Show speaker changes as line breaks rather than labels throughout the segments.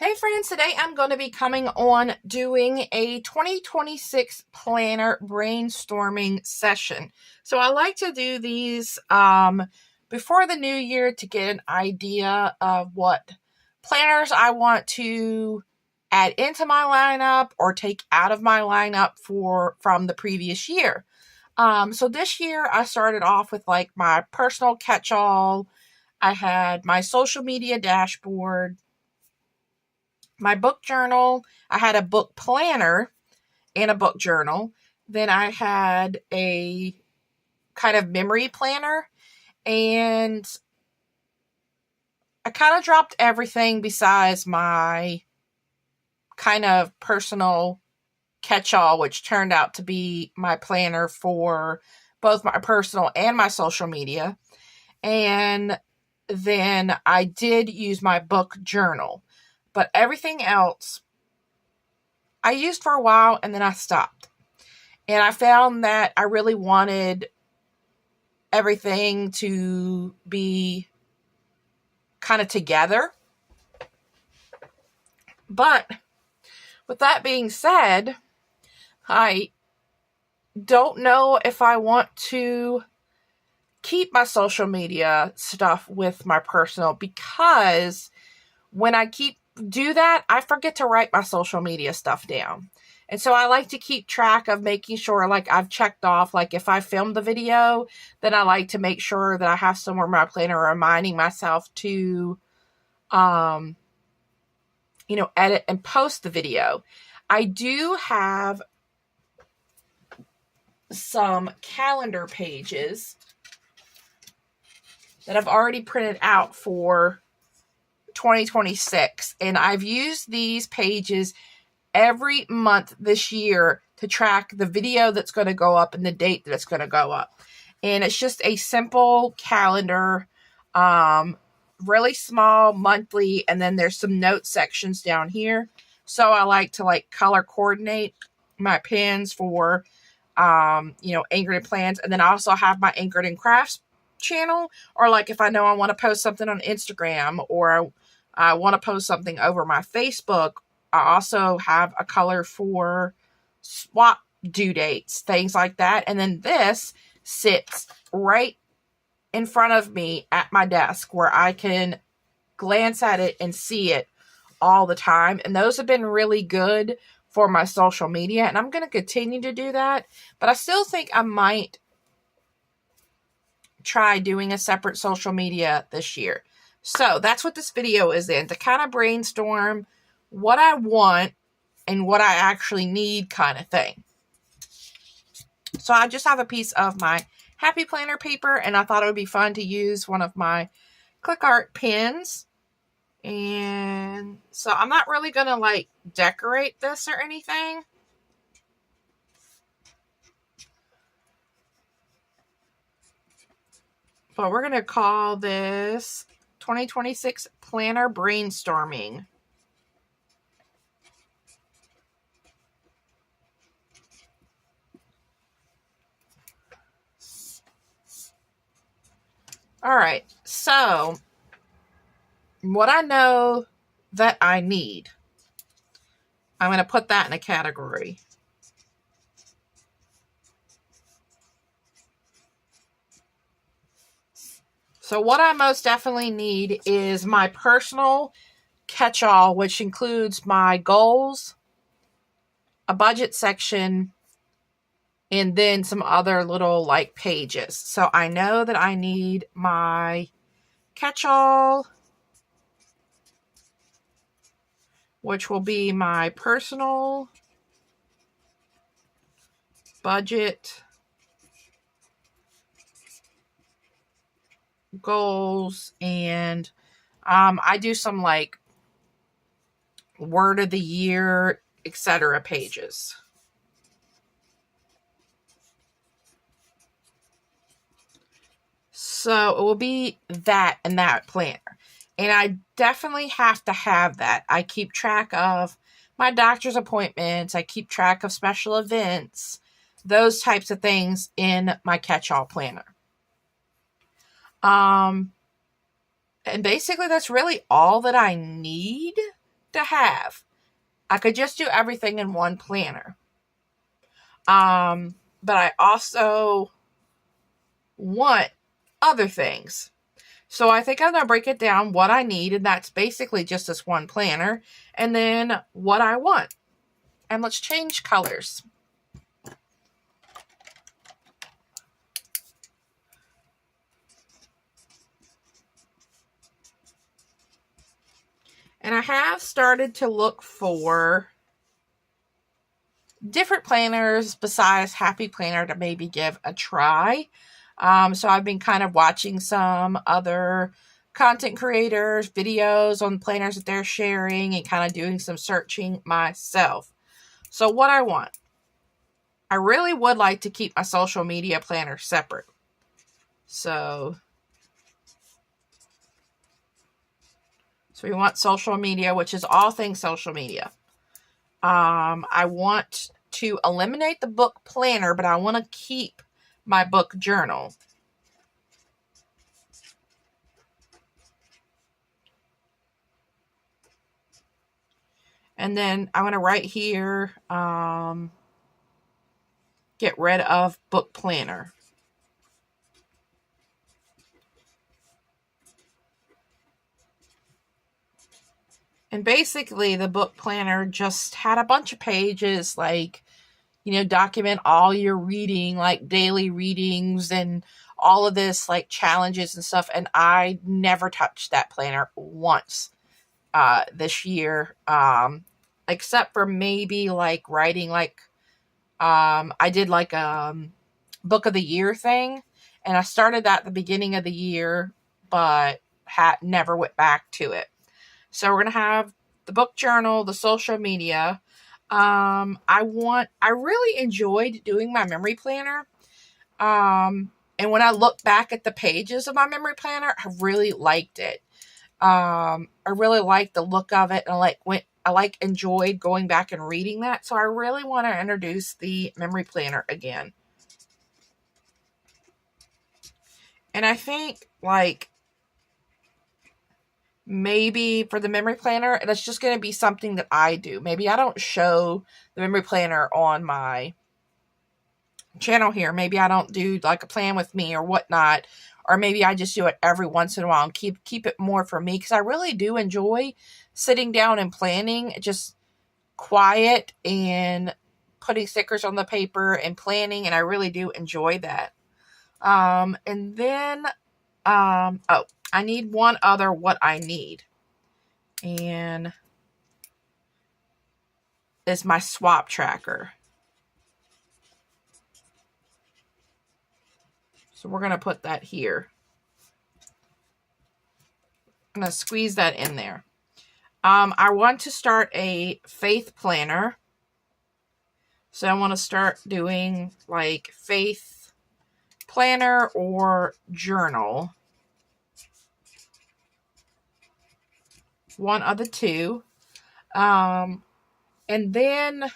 Hey friends, today I'm going to be coming on doing a 2026 planner brainstorming session. So I like to do these before the new year to get an idea of what planners I want to add into my lineup or take out of my lineup from the previous year. So this year I started off with like my personal catch-all. I had my social media dashboard, my book journal. I had a book planner and a book journal. Then I had a kind of memory planner, and I kind of dropped everything besides my kind of personal catch-all, which turned out to be my planner for both my personal and my social media. And then I did use my book journal, but everything else I used for a while and then I stopped. And I found that I really wanted everything to be kind of together. But with that being said, I don't know if I want to keep my social media stuff with my personal, because when I do that, I forget to write my social media stuff down. And so I like to keep track of making sure, like, I've checked off, like, if I filmed the video, then I like to make sure that I have somewhere in my planner reminding myself to, edit and post the video. I do have some calendar pages that I've already printed out for 2026, and I've used these pages every month this year to track the video that's going to go up and the date that it's going to go up. And it's just a simple calendar, really small, monthly, and then there's some note sections down here. So I like to color coordinate my pins for Anchored in Plans, and then I also have my Anchored in Crafts channel, or like if I know I want to post something on Instagram, or I want to post something over my Facebook, I also have a color for swap due dates, things like that. And then this sits right in front of me at my desk where I can glance at it and see it all the time. And those have been really good for my social media, and I'm going to continue to do that. But I still think I might try doing a separate social media this year. So that's what this video is in, to kind of brainstorm what I want and what I actually need kind of thing. So I just have a piece of my Happy Planner paper, and I thought it would be fun to use one of my click art pens. And so I'm not really going to decorate this or anything. But we're going to call this 2026 Planner Brainstorming. All right, so what I know that I need, I'm going to put that in a category. So what I most definitely need is my personal catch-all, which includes my goals, a budget section, and then some other little pages. So I know that I need my catch-all, which will be my personal, budget, goals, and I do some word of the year, etc. pages. So it will be that and that planner. And I definitely have to have that. I keep track of my doctor's appointments. I keep track of special events, those types of things in my catch-all planner. And basically that's really all that I need. to have. I could just do everything in one planner. But I also want other things. So I think I'm going to break it down what I need, and that's basically just this one planner, and then what I want. And let's change colors. And I have started to look for different planners besides Happy Planner to maybe give a try. So I've been kind of watching some other content creators, videos on planners that they're sharing, and kind of doing some searching myself. So what I want. I really would like to keep my social media planner separate. So we want social media, which is all things social media. I want to eliminate the book planner, but I want to keep my book journal. And then I'm going to write here, get rid of book planner. And basically, the book planner just had a bunch of pages, like, document all your reading, like daily readings and all of this, like challenges and stuff. And I never touched that planner once this year, except for maybe like writing, like, I did like a book of the year thing, and I started that at the beginning of the year, but never went back to it. So we're going to have the book journal, the social media. I really enjoyed doing my memory planner. And when I look back at the pages of my memory planner, I really liked it. I really liked the look of it, and I enjoyed going back and reading that. So I really want to introduce the memory planner again. And I think, like, maybe for the memory planner, it's just going to be something that I do. Maybe I don't show the memory planner on my channel here. Maybe I don't do like a plan with me or whatnot. Or maybe I just do it every once in a while and keep it more for me. Because I really do enjoy sitting down and planning. Just quiet and putting stickers on the paper and planning. And I really do enjoy that. And then, I need one other what I need. And it's my swap tracker. So we're going to put that here. I'm going to squeeze that in there. I want to start a faith planner. So I want to start doing like faith planner or journal. One of the two. And then,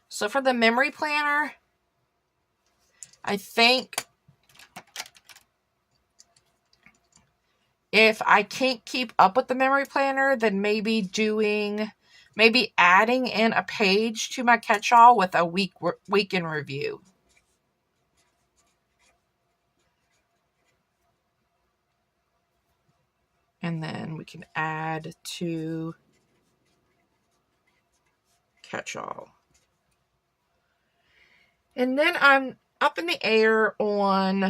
so for the memory planner, I think if I can't keep up with the memory planner, then maybe adding in a page to my catch-all with a week in review. And then we can add to catch-all. And then I'm up in the air on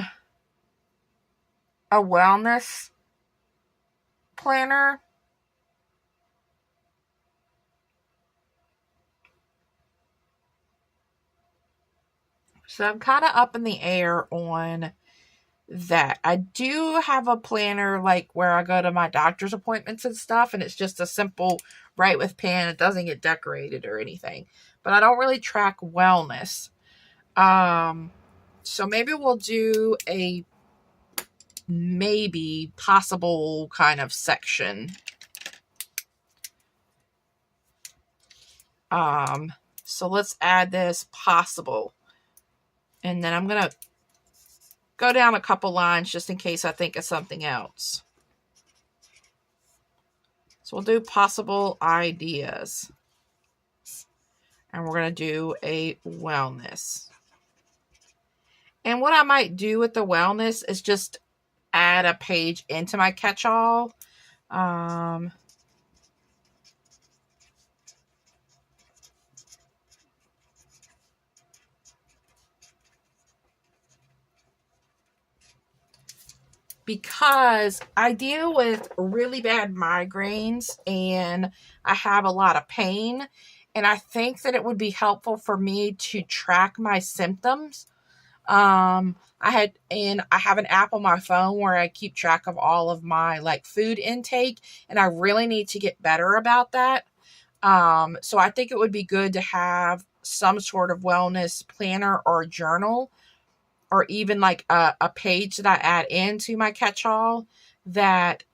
a wellness planner. So I'm kind of up in the air on that. I do have a planner like where I go to my doctor's appointments and stuff, and it's just a simple write with pen. It doesn't get decorated or anything. But I don't really track wellness. So maybe we'll do a possible kind of section. So let's add this possible. And then I'm going to go down a couple lines just in case I think of something else. So we'll do possible ideas. And we're going to do a wellness. And what I might do with the wellness is just add a page into my catch-all. Because I deal with really bad migraines and I have a lot of pain. And I think that it would be helpful for me to track my symptoms. I have an app on my phone where I keep track of all of my like food intake, and I really need to get better about that. So I think it would be good to have some sort of wellness planner or journal, or even like a page that I add into my catch-all that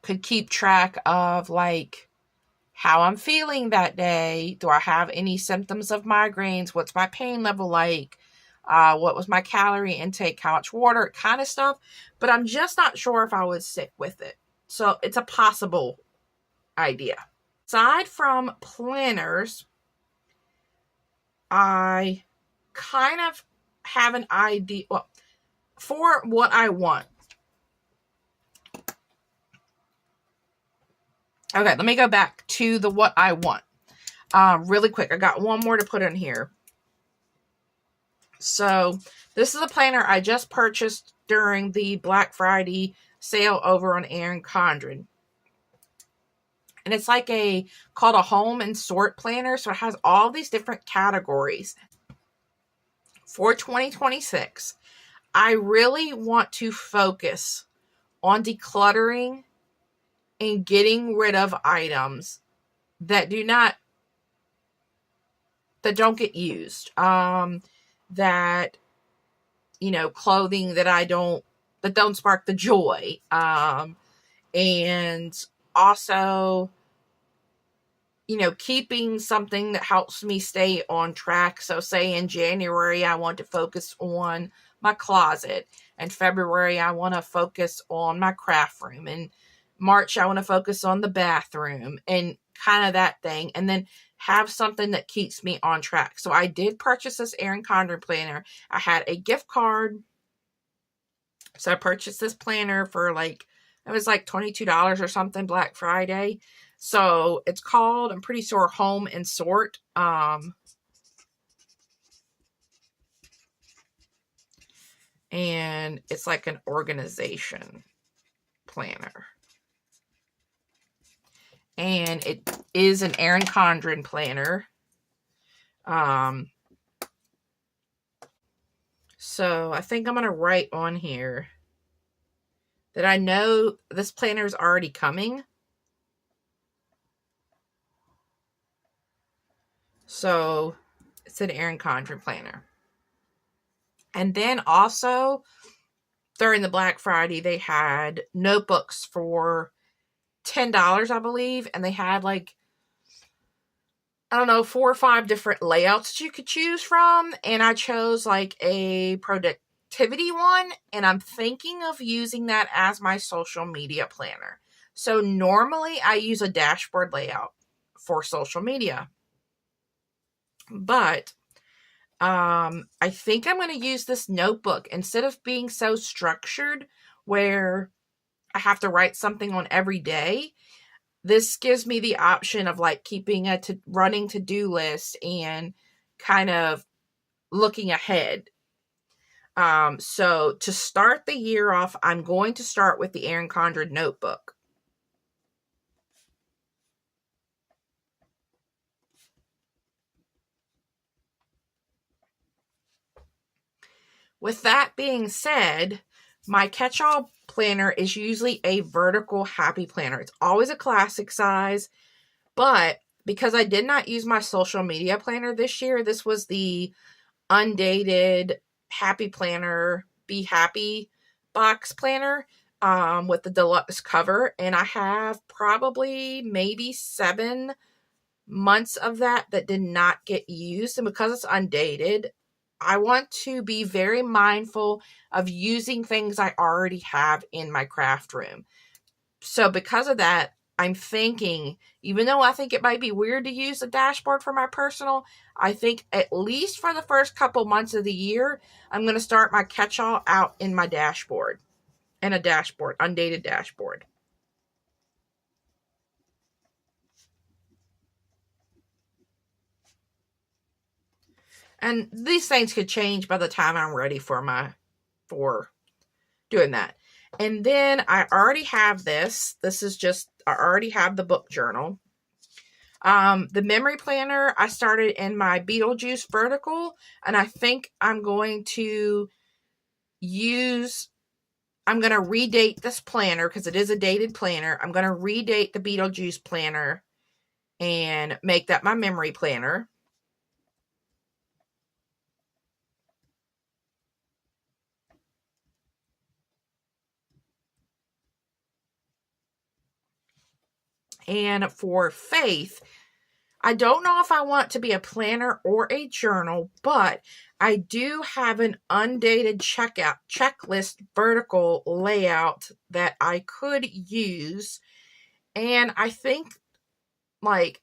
could keep track of like how I'm feeling that day. Do I have any symptoms of migraines? What's my pain level like? What was my calorie intake? How much water? Kind of stuff. But I'm just not sure if I would stick with it. So it's a possible idea. Aside from planners, I kind of have an idea for what I want. Okay, let me go back to the what I want really quick. I got one more to put in here. So this is a planner I just purchased during the Black Friday sale over on Erin Condren. And it's like called a home and sort planner. So it has all these different categories. For 2026, I really want to focus on decluttering and getting rid of items that don't get used. That, clothing that don't spark the joy. And also, keeping something that helps me stay on track. So say in January, I want to focus on my closet. In February, I want to focus on my craft room. In March, I want to focus on the bathroom and kind of that thing. And then have something that keeps me on track. So I did purchase this Erin Condren planner. I had a gift card. So I purchased this planner for it was like $22 or something Black Friday. So it's called, I'm pretty sure, Home and Sort. And it's like an organization planner. And it is an Erin Condren planner. So I think I'm going to write on here that I know this planner is already coming. So it's an Erin Condren planner. And then also during the Black Friday, they had notebooks for $10, I believe. And they had 4 or 5 different layouts that you could choose from. And I chose a productivity one. And I'm thinking of using that as my social media planner. So normally I use a dashboard layout for social media. But I think I'm going to use this notebook instead of being so structured where I have to write something on every day. This gives me the option of keeping a running to-do list and kind of looking ahead. So to start the year off, I'm going to start with the Erin Condren notebook. With that being said, my catch-all planner is usually a vertical happy planner. It's always a classic size, but because I did not use my social media planner this year, this was the undated happy planner, Be Happy box planner with the deluxe cover. And I have probably maybe 7 months of that did not get used. And because it's undated, I want to be very mindful of using things I already have in my craft room. So because of that, I'm thinking, even though I think it might be weird to use a dashboard for my personal, I think at least for the first couple months of the year, I'm going to start my catch-all out in my dashboard, in a dashboard, undated dashboard. And these things could change by the time I'm ready for doing that. And then I already have this. This is just, I already have the book journal. The memory planner, I started in my Beetlejuice vertical, and I think I'm going to redate this planner because it is a dated planner. I'm going to redate the Beetlejuice planner and make that my memory planner. And for Faith, I don't know if I want to be a planner or a journal, but I do have an undated checklist vertical layout that I could use. And I think, like,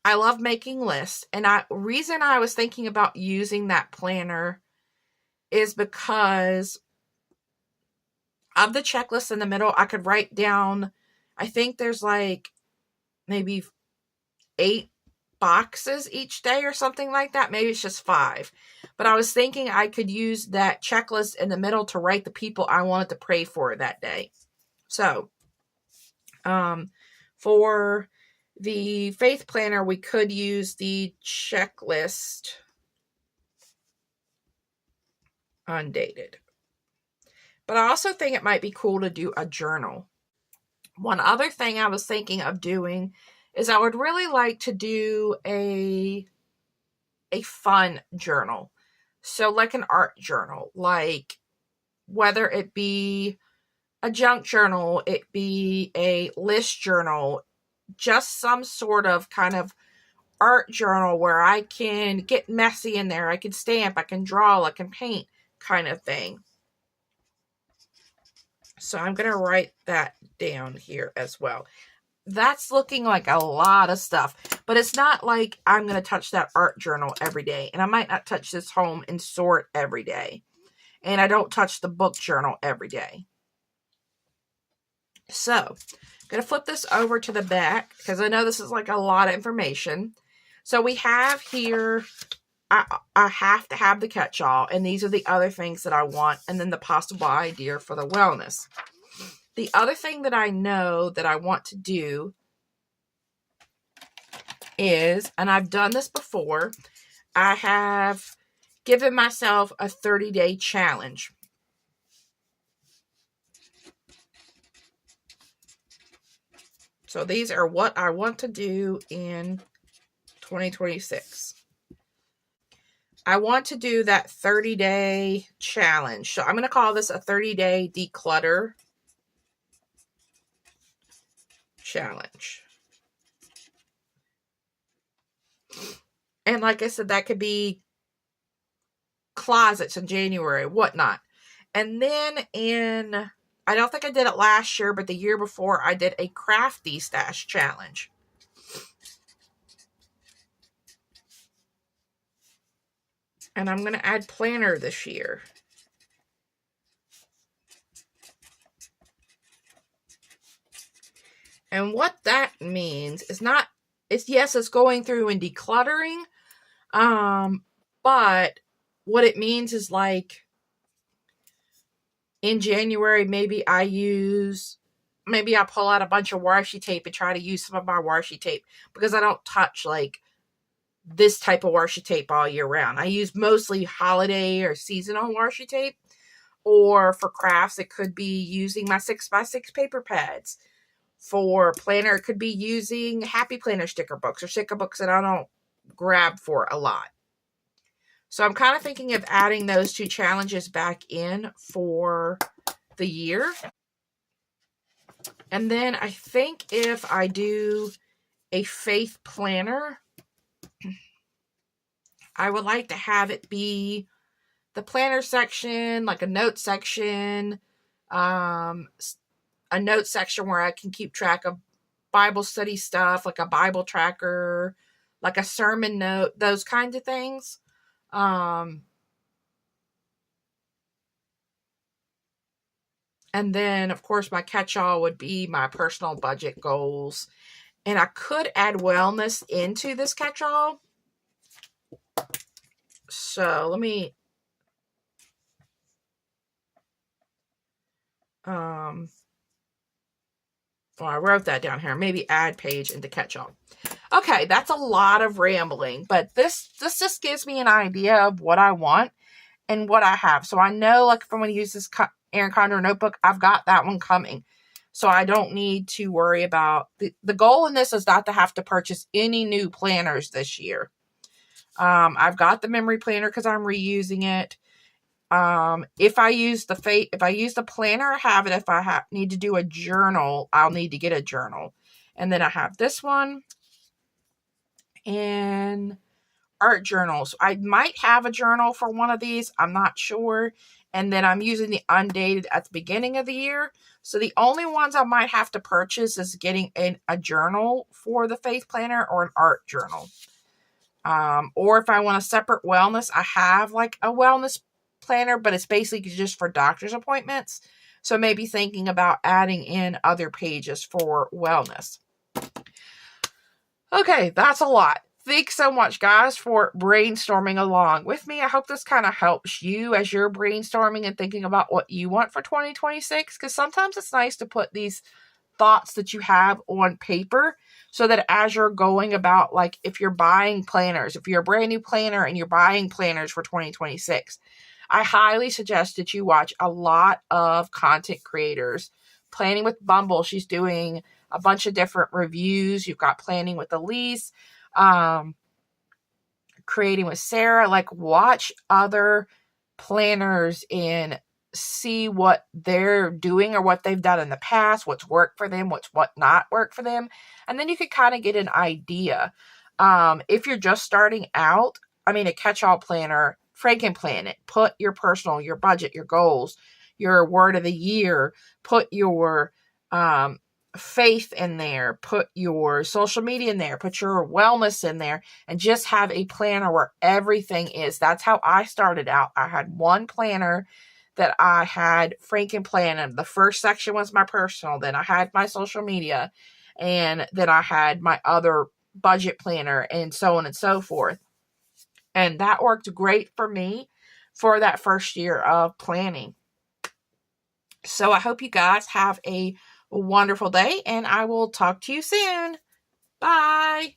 I love making lists. And reason I was thinking about using that planner is because of the checklist in the middle. I could write down, I think there's like maybe 8 boxes each day or something like that. Maybe it's just 5. But I was thinking I could use that checklist in the middle to write the people I wanted to pray for that day. So, for the Faith Planner, we could use the checklist undated. But I also think it might be cool to do a journal. One other thing I was thinking of doing is I would really like to do a fun journal. So like an art journal, like whether it be a junk journal, it be a list journal, just some sort of kind of art journal where I can get messy in there. I can stamp, I can draw, I can paint kind of thing. So I'm going to write that down here as well. That's looking like a lot of stuff, but it's not like I'm going to touch that art journal every day. And I might not touch this home and sort every day. And I don't touch the book journal every day. So I'm going to flip this over to the back because I know this is like a lot of information. So we have here, I have to have the catch-all, and these are the other things that I want, and then the possible idea for the wellness. The other thing that I know that I want to do is, and I've done this before, I have given myself a 30-day challenge. So these are what I want to do in 2026. I want to do that 30-day challenge. So I'm going to call this a 30-day declutter challenge. And like I said, that could be closets in January, whatnot. And then I don't think I did it last year, but the year before I did a crafty stash challenge. And I'm going to add planner this year. And what that means is it's going through and decluttering. But what it means is like in January, maybe I pull out a bunch of washi tape and try to use some of my washi tape because I don't touch like this type of washi tape all year round. I use mostly holiday or seasonal washi tape, or for crafts, it could be using my 6x6 paper pads. For planner, it could be using Happy Planner sticker books or sticker books that I don't grab for a lot. So I'm kind of thinking of adding those 2 challenges back in for the year. And then I think if I do a faith planner, I would like to have it be the planner section, like a note section, a note section where I can keep track of Bible study stuff, like a Bible tracker, like a sermon note, those kinds of things. And then, of course, my catch-all would be my personal budget goals. And I could add wellness into this catch-all. So let me well, I wrote that down here. Maybe add page into catch-all. Okay, that's a lot of rambling, but this just gives me an idea of what I want and what I have. So I know, like, if I'm going to use this Erin Condor notebook, I've got that one coming. So I don't need to worry about the goal in this is not to have to purchase any new planners this year. I've got the memory planner because I'm reusing it. If I use the planner, I have it. If I need to do a journal, I'll need to get a journal. And then I have this one and art journals. I might have a journal for one of these. I'm not sure. And then I'm using the undated at the beginning of the year. So the only ones I might have to purchase is getting a journal for the Faith Planner or an art journal. Or if I want a separate wellness, I have like a wellness planner, but it's basically just for doctor's appointments. So maybe thinking about adding in other pages for wellness. Okay, that's a lot. Thanks so much, guys, for brainstorming along with me. I hope this kind of helps you as you're brainstorming and thinking about what you want for 2026, because sometimes it's nice to put these thoughts that you have on paper so that as you're going about, like if you're buying planners, if you're a brand new planner and you're buying planners for 2026, I highly suggest that you watch a lot of content creators. Planning with Bumble, she's doing a bunch of different reviews. You've got Planning with Elise, Creating with Sarah. Like, watch other planners and see what they're doing or what they've done in the past, what's worked for them, what's what not worked for them. And then you can kind of get an idea. If you're just starting out, a catch-all planner, Franken plan it. Put your personal, your budget, your goals, your word of the year, put your faith in there, put your social media in there, put your wellness in there, and just have a planner where everything is. That's how I started out. I had one planner that I had Franken plan, and the first section was my personal, then I had my social media, and then I had my other budget planner, and so on and so forth. And that worked great for me for that first year of planning. So I hope you guys have a wonderful day, and I will talk to you soon. Bye.